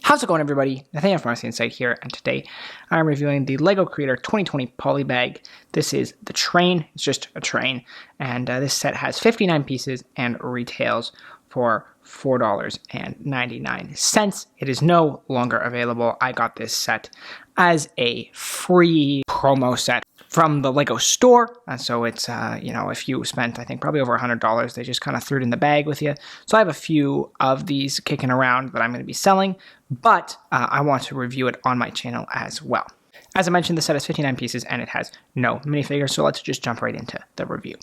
How's it going, everybody? Nathaniel from RCInsight here, and today I'm reviewing the LEGO Creator 2020 Polybag. This is the train. It's just a train, and this set has 59 pieces and retails for $4.99. It is no longer available. I got this set as a free promo set from the LEGO store, and so it's, if you spent, I think, probably over $100, they just kind of threw it in the bag with you. So I have a few of these kicking around that I'm going to be selling, but I want to review it on my channel as well. As I mentioned, the set has 59 pieces, and it has no minifigures, so let's just jump right into the review.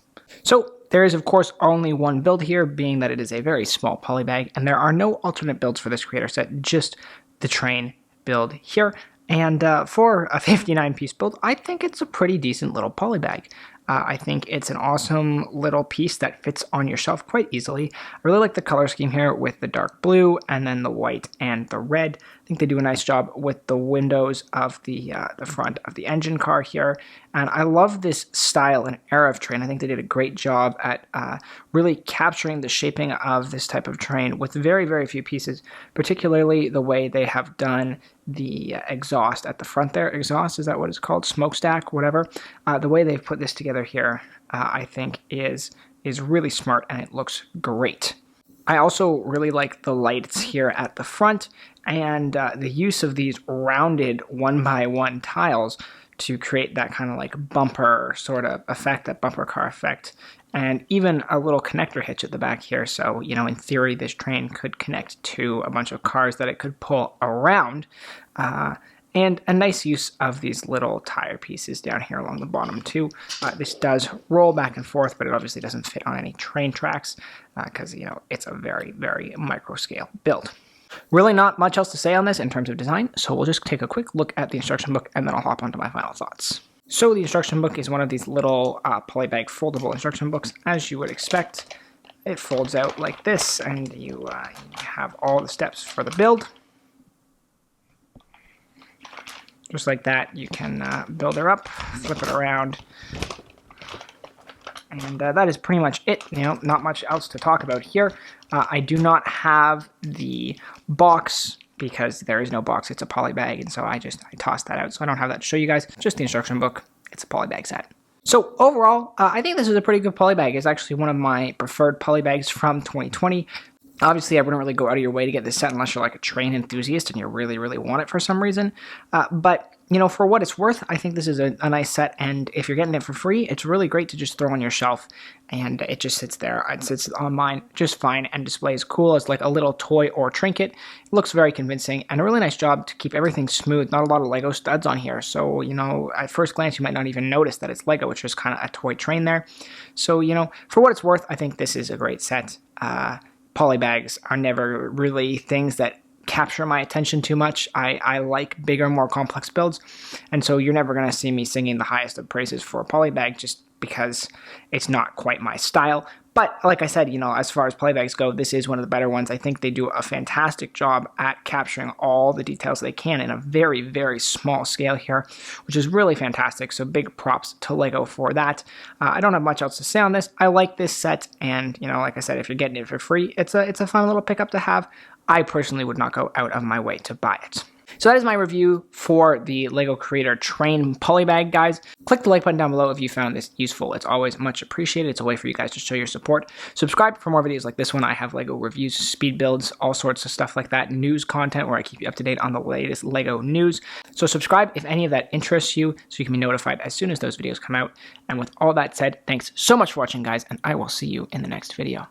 So there is, of course, only one build here, being that it is a very small polybag, and there are no alternate builds for this creator set, just the train build here. And for a 59-piece build, I think it's a pretty decent little polybag. I think it's an awesome little piece that fits on your shelf quite easily. I really like the color scheme here with the dark blue and then the white and the red. I think they do a nice job with the windows of the front of the engine car here. And I love this style and era of train. I think they did a great job at really capturing the shaping of this type of train with very, very few pieces, particularly the way they have done the exhaust at the front there. Exhaust, is that what it's called? Smokestack, whatever. The way they've put this together here, I think is really smart, and it looks great. I also really like the lights here at the front and the use of these rounded 1x1 tiles to create that kind of like bumper sort of effect, that bumper car effect, and even a little connector hitch at the back here. So, in theory, this train could connect to a bunch of cars that it could pull around. And a nice use of these little tire pieces down here along the bottom too. This does roll back and forth, but it obviously doesn't fit on any train tracks because, it's a very, very micro scale build. Really not much else to say on this in terms of design, so we'll just take a quick look at the instruction book and then I'll hop onto my final thoughts. So the instruction book is one of these little polybag foldable instruction books, as you would expect. It folds out like this, and you have all the steps for the build. Just like that, you can build her up, flip it around, and that is pretty much it. Not much else to talk about here. I do not have the box because there is no box. It's a polybag, and so I tossed that out, so I don't have that to show you guys. Just the instruction book. It's a polybag set. So overall, I think this is a pretty good polybag. It's actually one of my preferred polybags from 2020. Obviously, I wouldn't really go out of your way to get this set unless you're like a train enthusiast and you really, really want it for some reason. But, for what it's worth, I think this is a nice set. And if you're getting it for free, it's really great to just throw on your shelf. And it just sits there. It sits on mine just fine and displays cool as like a little toy or trinket. It looks very convincing and a really nice job to keep everything smooth. Not a lot of Lego studs on here. So, at first glance, you might not even notice that it's Lego. It's just kind of a toy train there. So, for what it's worth, I think this is a great set. Polybags are never really things that capture my attention too much. I like bigger, more complex builds, and so you're never going to see me singing the highest of praises for a polybag just because it's not quite my style. But like I said, as far as polybags go, this is one of the better ones. I think they do a fantastic job at capturing all the details they can in a very, very small scale here, which is really fantastic. So big props to LEGO for that. I don't have much else to say on this. I like this set, and like I said, if you're getting it for free, it's a fun little pickup to have. I personally would not go out of my way to buy it. So that is my review for the LEGO Creator Train Polybag, guys. Click the like button down below if you found this useful. It's always much appreciated. It's a way for you guys to show your support. Subscribe for more videos like this one. I have LEGO reviews, speed builds, all sorts of stuff like that. News content where I keep you up to date on the latest LEGO news. So subscribe if any of that interests you so you can be notified as soon as those videos come out. And with all that said, thanks so much for watching, guys, and I will see you in the next video.